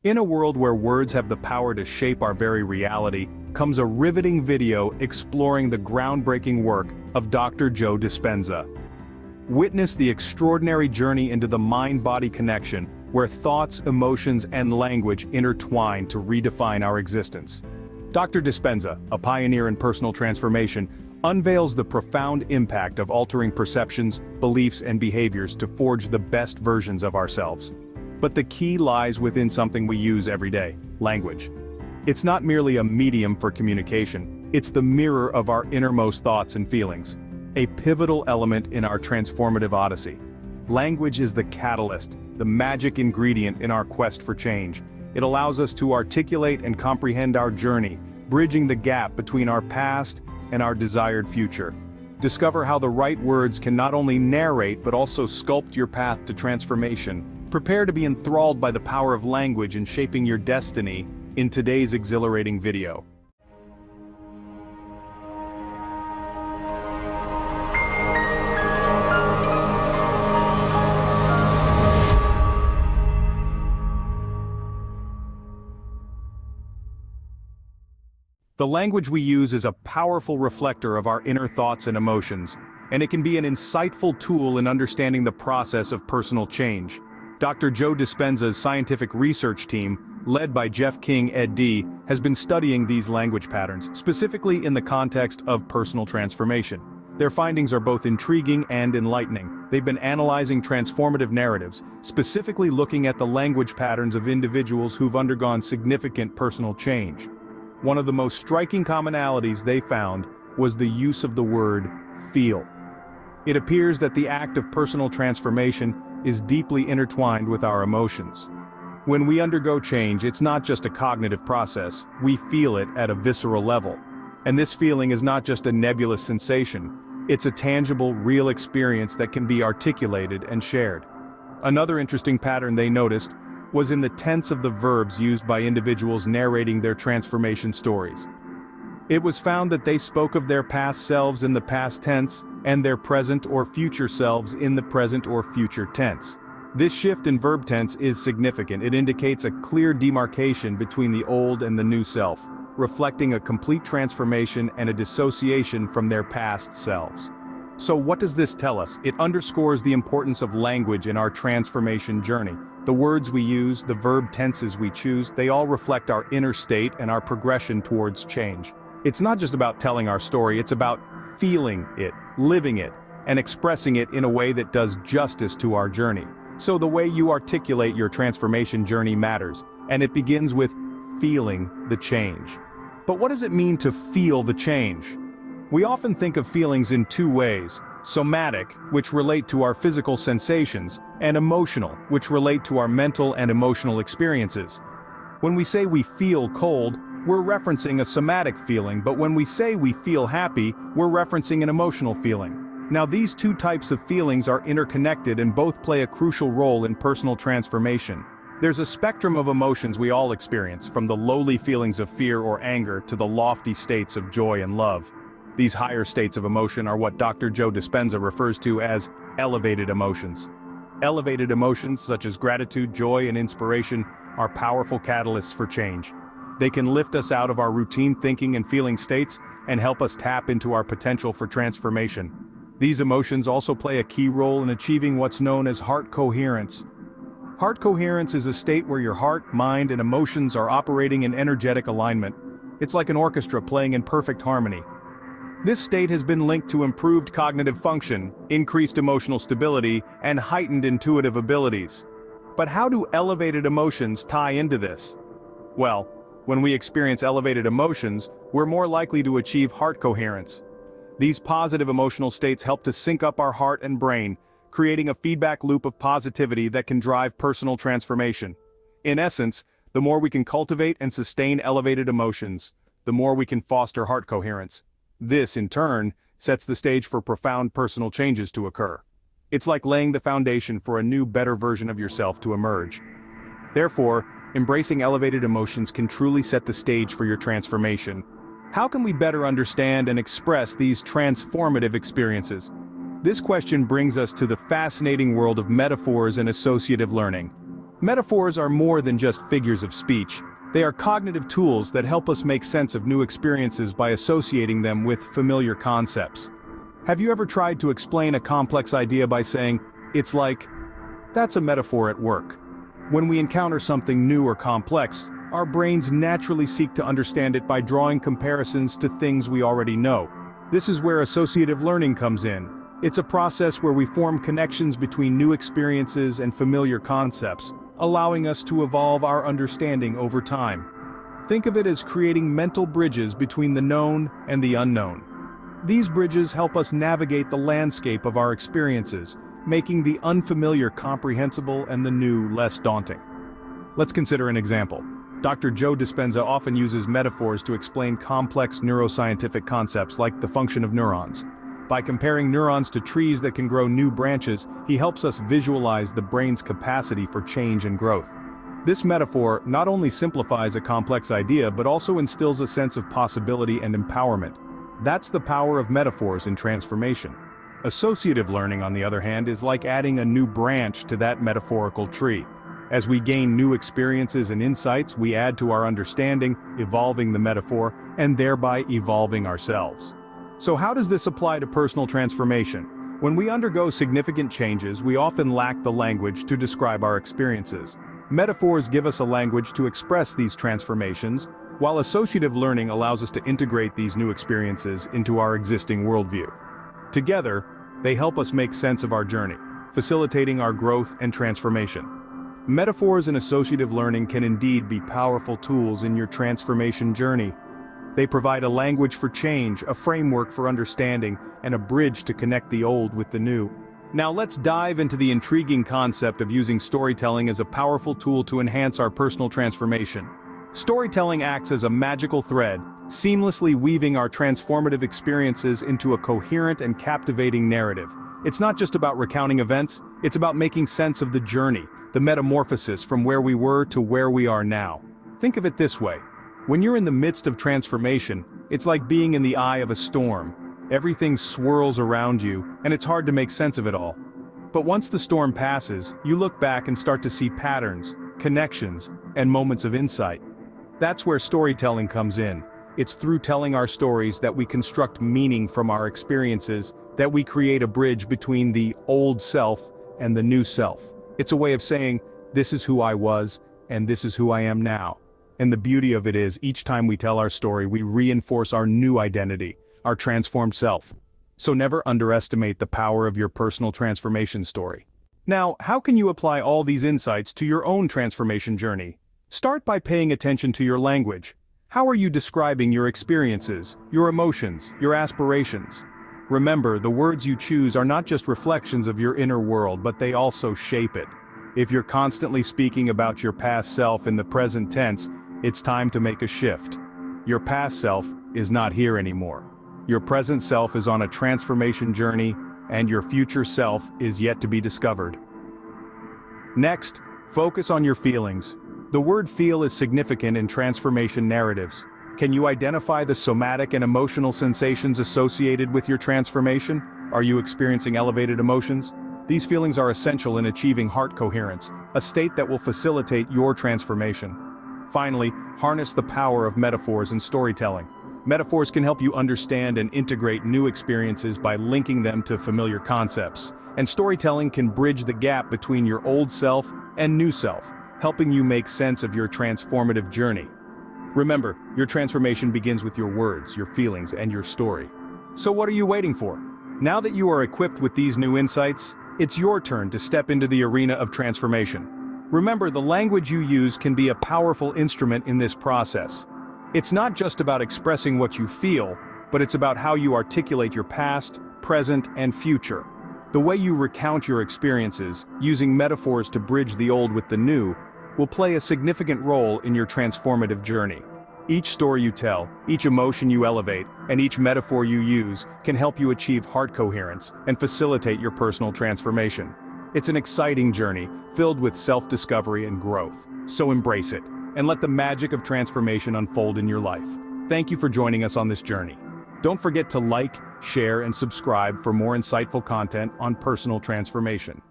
In a world where words have the power to shape our very reality, comes a riveting video exploring the groundbreaking work of Dr. Joe Dispenza. Witness the extraordinary journey into the mind-body connection, where thoughts, emotions, and language intertwine to redefine our existence. Dr. Dispenza, a pioneer in personal transformation, unveils the profound impact of altering perceptions, beliefs, and behaviors to forge the best versions of ourselves. But the key lies within something we use every day: language. It's not merely a medium for communication, it's the mirror of our innermost thoughts and feelings, a pivotal element in our transformative odyssey. Language is the catalyst, the magic ingredient in our quest for change. It allows us to articulate and comprehend our journey, bridging the gap between our past and our desired future. Discover how the right words can not only narrate but also sculpt your path to transformation. Prepare to be enthralled by the power of language in shaping your destiny in today's exhilarating video. The language we use is a powerful reflector of our inner thoughts and emotions, and it can be an insightful tool in understanding the process of personal change. Dr. Joe Dispenza's scientific research team, led by Jeff King, Ed.D., has been studying these language patterns, specifically in the context of personal transformation. Their findings are both intriguing and enlightening. They've been analyzing transformative narratives, specifically looking at the language patterns of individuals who've undergone significant personal change. One of the most striking commonalities they found was the use of the word feel. It appears that the act of personal transformation is deeply intertwined with our emotions. When we undergo change, it's not just a cognitive process, we feel it at a visceral level. And this feeling is not just a nebulous sensation, it's a tangible, real experience that can be articulated and shared. Another interesting pattern they noticed was in the tense of the verbs used by individuals narrating their transformation stories. It was found that they spoke of their past selves in the past tense, and their present or future selves in the present or future tense. This shift in verb tense is significant. It indicates a clear demarcation between the old and the new self, reflecting a complete transformation and a dissociation from their past selves. So what does this tell us? It underscores the importance of language in our transformation journey. The words we use, the verb tenses we choose, they all reflect our inner state and our progression towards change. It's not just about telling our story, it's about feeling it, living it, and expressing it in a way that does justice to our journey. So the way you articulate your transformation journey matters, and it begins with feeling the change. But what does it mean to feel the change? We often think of feelings in two ways: somatic, which relate to our physical sensations, and emotional, which relate to our mental and emotional experiences. When we say we feel cold, we're referencing a somatic feeling, but when we say we feel happy, we're referencing an emotional feeling. Now, these two types of feelings are interconnected and both play a crucial role in personal transformation. There's a spectrum of emotions we all experience, from the lowly feelings of fear or anger to the lofty states of joy and love. These higher states of emotion are what Dr. Joe Dispenza refers to as elevated emotions. Elevated emotions such as gratitude, joy, and inspiration are powerful catalysts for change. They can lift us out of our routine thinking and feeling states and help us tap into our potential for transformation. These emotions also play a key role in achieving what's known as heart coherence. Heart coherence is a state where your heart, mind, and emotions are operating in energetic alignment. It's like an orchestra playing in perfect harmony. This state has been linked to improved cognitive function, increased emotional stability, and heightened intuitive abilities. But how do elevated emotions tie into this? Well, when we experience elevated emotions, we're more likely to achieve heart coherence. These positive emotional states help to sync up our heart and brain, creating a feedback loop of positivity that can drive personal transformation. In essence, the more we can cultivate and sustain elevated emotions, the more we can foster heart coherence. This, in turn, sets the stage for profound personal changes to occur. It's like laying the foundation for a new, better version of yourself to emerge. Therefore, embracing elevated emotions can truly set the stage for your transformation. How can we better understand and express these transformative experiences? This question brings us to the fascinating world of metaphors and associative learning. Metaphors are more than just figures of speech. They are cognitive tools that help us make sense of new experiences by associating them with familiar concepts. Have you ever tried to explain a complex idea by saying, "It's like..." That's a metaphor at work. When we encounter something new or complex, our brains naturally seek to understand it by drawing comparisons to things we already know. This is where associative learning comes in. It's a process where we form connections between new experiences and familiar concepts, allowing us to evolve our understanding over time. Think of it as creating mental bridges between the known and the unknown. These bridges help us navigate the landscape of our experiences, making the unfamiliar comprehensible and the new less daunting. Let's consider an example. Dr. Joe Dispenza often uses metaphors to explain complex neuroscientific concepts like the function of neurons. By comparing neurons to trees that can grow new branches, he helps us visualize the brain's capacity for change and growth. This metaphor not only simplifies a complex idea but also instills a sense of possibility and empowerment. That's the power of metaphors in transformation. Associative learning, on the other hand, is like adding a new branch to that metaphorical tree. As we gain new experiences and insights, we add to our understanding, evolving the metaphor, and thereby evolving ourselves. So how does this apply to personal transformation? When we undergo significant changes, we often lack the language to describe our experiences. Metaphors give us a language to express these transformations, while associative learning allows us to integrate these new experiences into our existing worldview. Together, they help us make sense of our journey, facilitating our growth and transformation. Metaphors and associative learning can indeed be powerful tools in your transformation journey. They provide a language for change, a framework for understanding, and a bridge to connect the old with the new. Now let's dive into the intriguing concept of using storytelling as a powerful tool to enhance our personal transformation. Storytelling acts as a magical thread, seamlessly weaving our transformative experiences into a coherent and captivating narrative. It's not just about recounting events, it's about making sense of the journey, the metamorphosis from where we were to where we are now. Think of it this way. When you're in the midst of transformation, it's like being in the eye of a storm. Everything swirls around you, and it's hard to make sense of it all. But once the storm passes, you look back and start to see patterns, connections, and moments of insight. That's where storytelling comes in. It's through telling our stories that we construct meaning from our experiences, that we create a bridge between the old self and the new self. It's a way of saying, this is who I was, and this is who I am now. And the beauty of it is, each time we tell our story, we reinforce our new identity, our transformed self. So never underestimate the power of your personal transformation story. Now, how can you apply all these insights to your own transformation journey? Start by paying attention to your language. How are you describing your experiences, your emotions, your aspirations? Remember, the words you choose are not just reflections of your inner world, but they also shape it. If you're constantly speaking about your past self in the present tense, it's time to make a shift. Your past self is not here anymore. Your present self is on a transformation journey, and your future self is yet to be discovered. Next, focus on your feelings. The word feel is significant in transformation narratives. Can you identify the somatic and emotional sensations associated with your transformation? Are you experiencing elevated emotions? These feelings are essential in achieving heart coherence, a state that will facilitate your transformation. Finally, harness the power of metaphors and storytelling. Metaphors can help you understand and integrate new experiences by linking them to familiar concepts. And storytelling can bridge the gap between your old self and new self, helping you make sense of your transformative journey. Remember, your transformation begins with your words, your feelings, and your story. So what are you waiting for? Now that you are equipped with these new insights, it's your turn to step into the arena of transformation. Remember, the language you use can be a powerful instrument in this process. It's not just about expressing what you feel, but it's about how you articulate your past, present, and future. The way you recount your experiences, using metaphors to bridge the old with the new, will play a significant role in your transformative journey. Each story you tell, each emotion you elevate, and each metaphor you use can help you achieve heart coherence and facilitate your personal transformation. It's an exciting journey, filled with self-discovery and growth. So embrace it, and let the magic of transformation unfold in your life. Thank you for joining us on this journey. Don't forget to like, share, and subscribe for more insightful content on personal transformation.